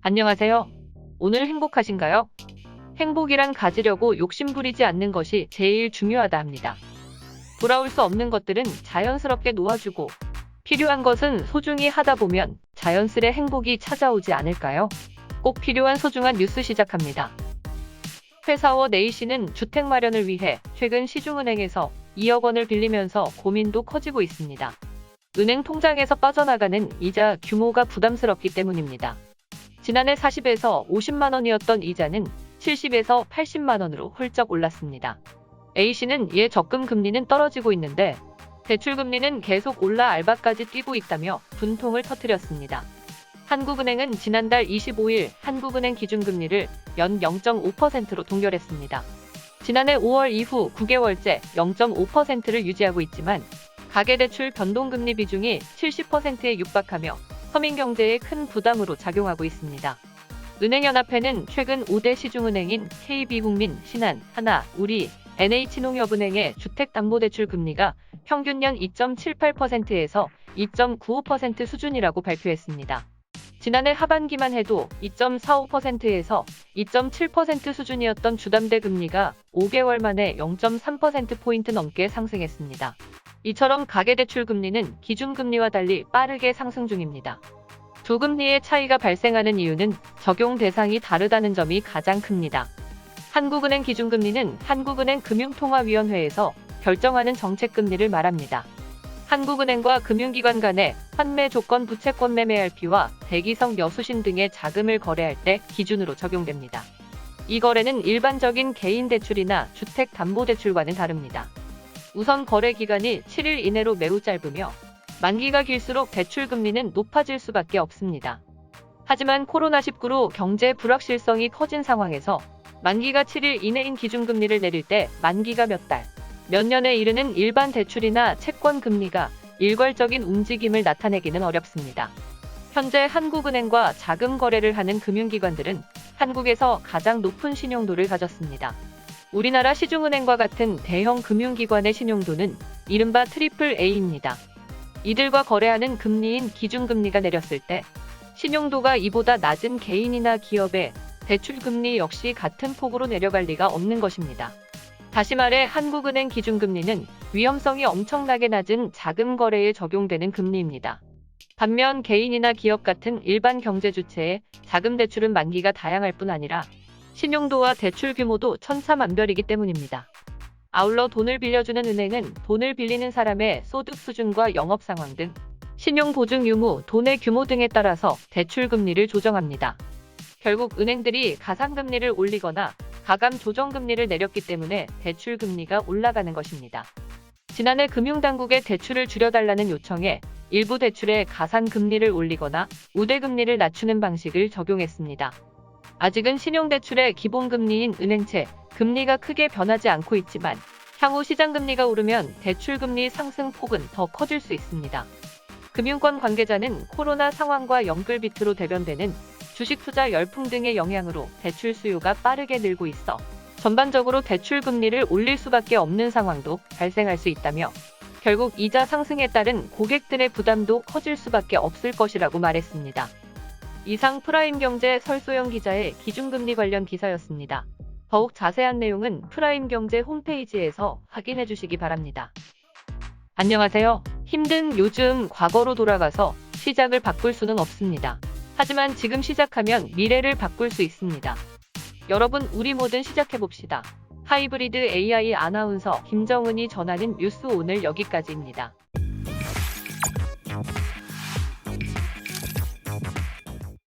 안녕하세요. 오늘 행복하신가요? 행복이란 가지려고 욕심부리지 않는 것이 제일 중요하다 합니다. 돌아올 수 없는 것들은 자연스럽게 놓아주고 필요한 것은 소중히 하다 보면 자연스레 행복이 찾아오지 않을까요? 꼭 필요한 소중한 뉴스 시작합니다. 회사원 A씨는 주택 마련을 위해 최근 시중은행에서 2억 원을 빌리면서 고민도 커지고 있습니다. 은행 통장에서 빠져나가는 이자 규모가 부담스럽기 때문입니다. 지난해 40에서 50만 원이었던 이자는 70에서 80만 원으로 훌쩍 올랐습니다. A씨는 이에 적금 금리는 떨어지고 있는데 대출 금리는 계속 올라 알바까지 뛰고 있다며 분통을 터뜨렸습니다. 한국은행은 지난달 25일 한국은행 기준금리를 연 0.5%로 동결했습니다. 지난해 5월 이후 9개월째 0.5%를 유지하고 있지만 가계대출 변동금리 비중이 70%에 육박하며 서민경제에 큰 부담으로 작용하고 있습니다. 은행연합회는 최근 5대 시중은행인 KB국민, 신한, 하나, 우리, NH농협은행의 주택담보대출 금리가 평균 연 2.78%에서 2.95% 수준이라고 발표했습니다. 지난해 하반기만 해도 2.45%에서 2.7% 수준이었던 주담대 금리가 5개월 만에 0.3%포인트 넘게 상승했습니다. 이처럼 가계대출 금리는 기준금리와 달리 빠르게 상승 중입니다. 두 금리의 차이가 발생하는 이유는 적용 대상이 다르다는 점이 가장 큽니다. 한국은행 기준금리는 한국은행 금융통화위원회에서 결정하는 정책금리를 말합니다. 한국은행과 금융기관 간의 환매 조건 부채권 매매 RP와 대기성 여수신 등의 자금을 거래할 때 기준으로 적용됩니다. 이 거래는 일반적인 개인 대출이나 주택담보대출과는 다릅니다. 우선 거래 기간이 7일 이내로 매우 짧으며 만기가 길수록 대출 금리는 높아질 수밖에 없습니다. 하지만 코로나19로 경제 불확실성이 커진 상황에서 만기가 7일 이내인 기준금리를 내릴 때 만기가 몇 달, 몇 년에 이르는 일반 대출이나 채권 금리가 일괄적인 움직임을 나타내기는 어렵습니다. 현재 한국은행과 자금 거래를 하는 금융기관들은 한국에서 가장 높은 신용도를 가졌습니다. 우리나라 시중은행과 같은 대형 금융기관의 신용도는 이른바 트리플 A입니다. 이들과 거래하는 금리인 기준금리가 내렸을 때 신용도가 이보다 낮은 개인이나 기업의 대출금리 역시 같은 폭으로 내려갈 리가 없는 것입니다. 다시 말해 한국은행 기준금리는 위험성이 엄청나게 낮은 자금 거래에 적용되는 금리입니다. 반면 개인이나 기업 같은 일반 경제 주체의 자금 대출은 만기가 다양할 뿐 아니라 신용도와 대출 규모도 천차만별이기 때문입니다. 아울러 돈을 빌려주는 은행은 돈을 빌리는 사람의 소득 수준과 영업 상황 등 신용 보증 유무, 돈의 규모 등에 따라서 대출 금리를 조정합니다. 결국 은행들이 가상금리를 올리거나 가감 조정금리를 내렸기 때문에 대출 금리가 올라가는 것입니다. 지난해 금융당국의 대출을 줄여달라는 요청에 일부 대출에 가산금리를 올리거나 우대금리를 낮추는 방식을 적용했습니다. 아직은 신용대출의 기본금리인 은행채 금리가 크게 변하지 않고 있지만 향후 시장금리가 오르면 대출금리 상승폭은 더 커질 수 있습니다. 금융권 관계자는 코로나 상황과 연끌비트로 대변되는 주식투자 열풍 등의 영향으로 대출 수요가 빠르게 늘고 있어 전반적으로 대출 금리를 올릴 수밖에 없는 상황도 발생할 수 있다며 결국 이자 상승에 따른 고객들의 부담도 커질 수밖에 없을 것이라고 말했습니다. 이상 프라임경제 설소영 기자의 기준금리 관련 기사였습니다. 더욱 자세한 내용은 프라임경제 홈페이지에서 확인해 주시기 바랍니다. 안녕하세요. 힘든 요즘 과거로 돌아가서 시작을 바꿀 수는 없습니다. 하지만 지금 시작하면 미래를 바꿀 수 있습니다. 여러분, 우리 뭐든 시작해봅시다. 하이브리드 AI 아나운서 김정은이 전하는 뉴스 오늘 여기까지입니다.